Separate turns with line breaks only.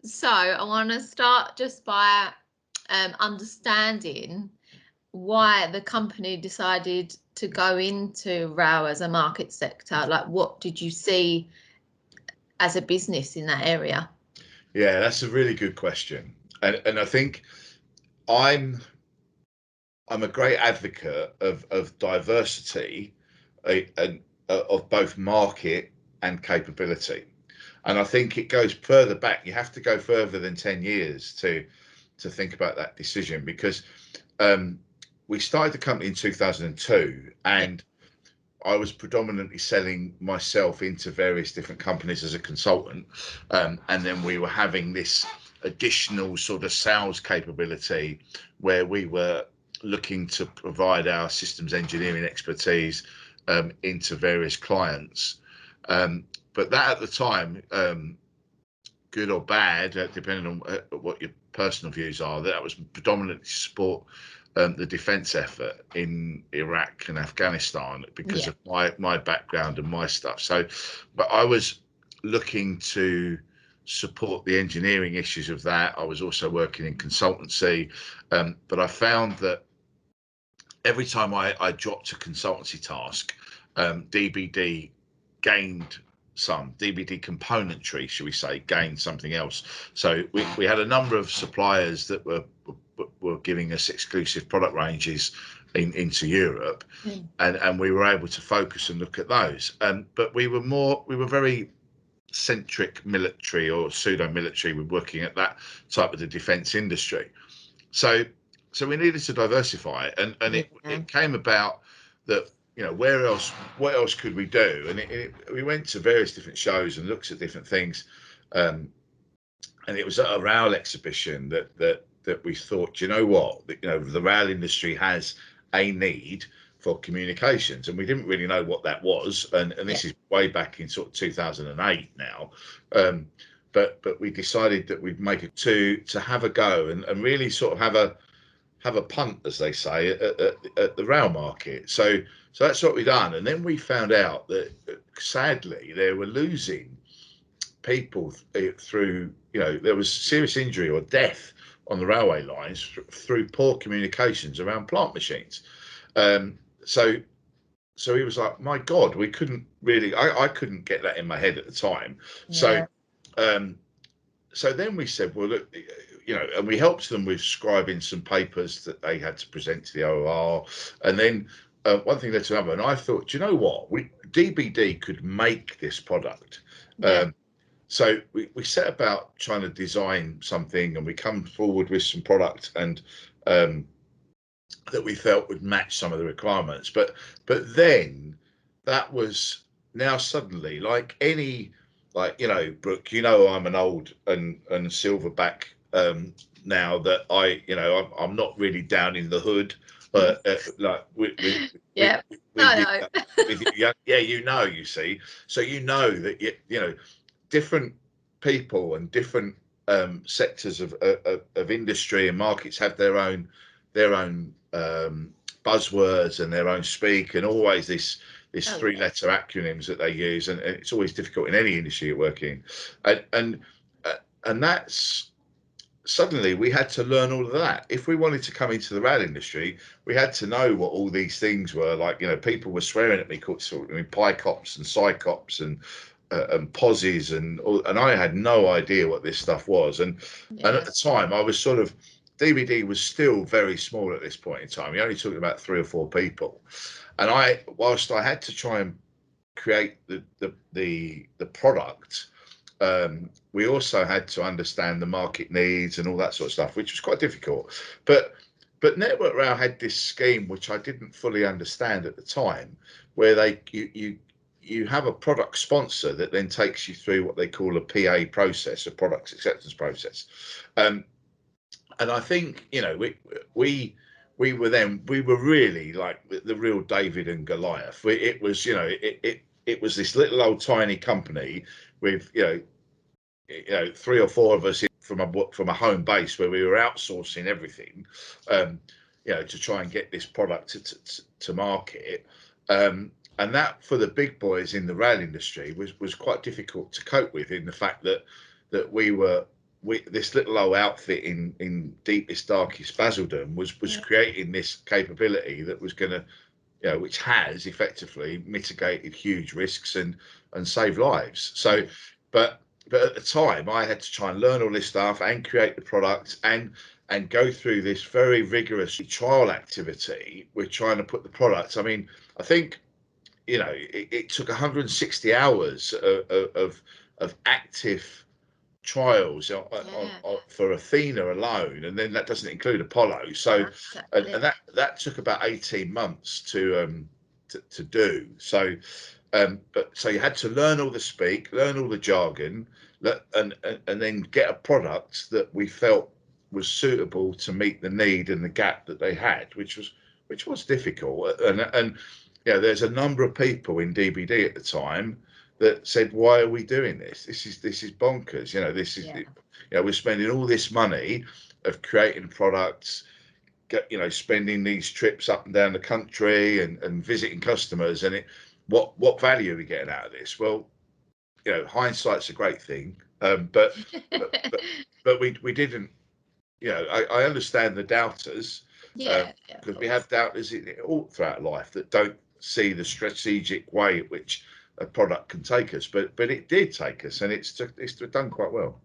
So I want to start just by understanding why the company decided to go into rail as a market sector. Like, what did you see as a business in that area?
Yeah, that's a really good question, and I think I'm I'm a great advocate of diversity, and of both market and capability. And I think it goes further back. You have to go further than 10 years to think about that decision, because um, we started the company in 2002,
Yeah.
and I was predominantly selling myself into various different companies as a consultant, and then we were having this additional sort of sales capability where we were looking to provide our systems engineering expertise into various clients. But that at the time, good or bad, depending on what your personal views are, that was predominantly to support the defence effort in Iraq and Afghanistan because
Yeah.
of my background and my stuff. So, but I was looking to support the engineering issues of that. I was also working in consultancy, but I found that every time I dropped a consultancy task, dBD gained some dBD componentry, should we say, gained something else. So we had a number of suppliers that were giving us exclusive product ranges into Europe, and we were able to focus and look at those. But we were very centric military or pseudo military. We're working at that type of the defence industry. So so we needed to diversify, and
Yeah.
it came about that, what else could we do, and we went to various different shows and looked at different things, um, and it was at a rail exhibition that we thought, you know what, the rail industry has a need for communications, and we didn't really know what that was, and
Yeah.
this is way back in sort of 2008 now. Um, but we decided that we'd make it to have a go, and really sort of have a punt, as they say, at the rail market. So that's what we done, and then we found out that sadly they were losing people through, there was serious injury or death on the railway lines through poor communications around plant machines. Um, so so he was like, my God, we couldn't really, I couldn't get that in my head at the time. So
Yeah.
um, so then we said, well, look, and we helped them with scribing some papers that they had to present to the OR. And then one thing led to another. And I thought, do you know what? dBD could make this product.
Yeah.
Um, so we set about trying to design something, and we come forward with some product, and um, that we felt would match some of the requirements. But then that was now suddenly, like any, like, Brooke, I'm an old and silverback, now that I'm not really down in the hood, like
Yeah.
with you,
I know.
with you, yeah, yeah, you see, so that different people and different sectors of industry and markets have their own buzzwords and their own speak, and always this
Oh, yeah.
three-letter acronyms that they use, and it's always difficult in any industry you work in, and uh, and that's suddenly we had to learn all of that. If we wanted to come into the rail industry, we had to know what all these things were. Like, people were swearing at me, called sort of picops and psycops and posies, and I had no idea what this stuff was. And at
Yeah.
the time, I was sort of, dBD was still very small at this point in time. You're only talking about 3 or 4 people, and whilst I had to try and create the product, we also had to understand the market needs and all that sort of stuff, which was quite difficult. But Network Rail had this scheme which I didn't fully understand at the time, where you have a product sponsor that then takes you through what they call a PA process, a product acceptance process. Um, and I think, we were really like the real David and Goliath. It was, it was this little old tiny company with, 3 or 4 of us from a home base where we were outsourcing everything, um, to try and get this product to market. And that, for the big boys in the rail industry, was quite difficult to cope with, in the fact that we were this little old outfit in deepest, darkest Basildon was creating this capability that was going to, which has effectively mitigated huge risks and save lives. So, but at the time, I had to try and learn all this stuff and create the product and go through this very rigorous trial activity. We're trying to put the product. I mean, I think it took 160 hours of active trials for Athena alone, and then that doesn't include Apollo. So, and that took about 18 months to do. So, but so you had to learn all the speak, learn all the jargon, and then get a product that we felt was suitable to meet the need and the gap that they had, which was difficult. And there's a number of people in dBD at the time that said, "Why are we doing this? This is bonkers. This is we're spending all this money of creating products, spending these trips up and down the country and visiting customers, and what value are we getting out of this?" Well, hindsight's a great thing, but we didn't. I understand the doubters, because we have doubters all throughout life that don't see the strategic way at which a product can take us, but it did take us, and it's done quite well.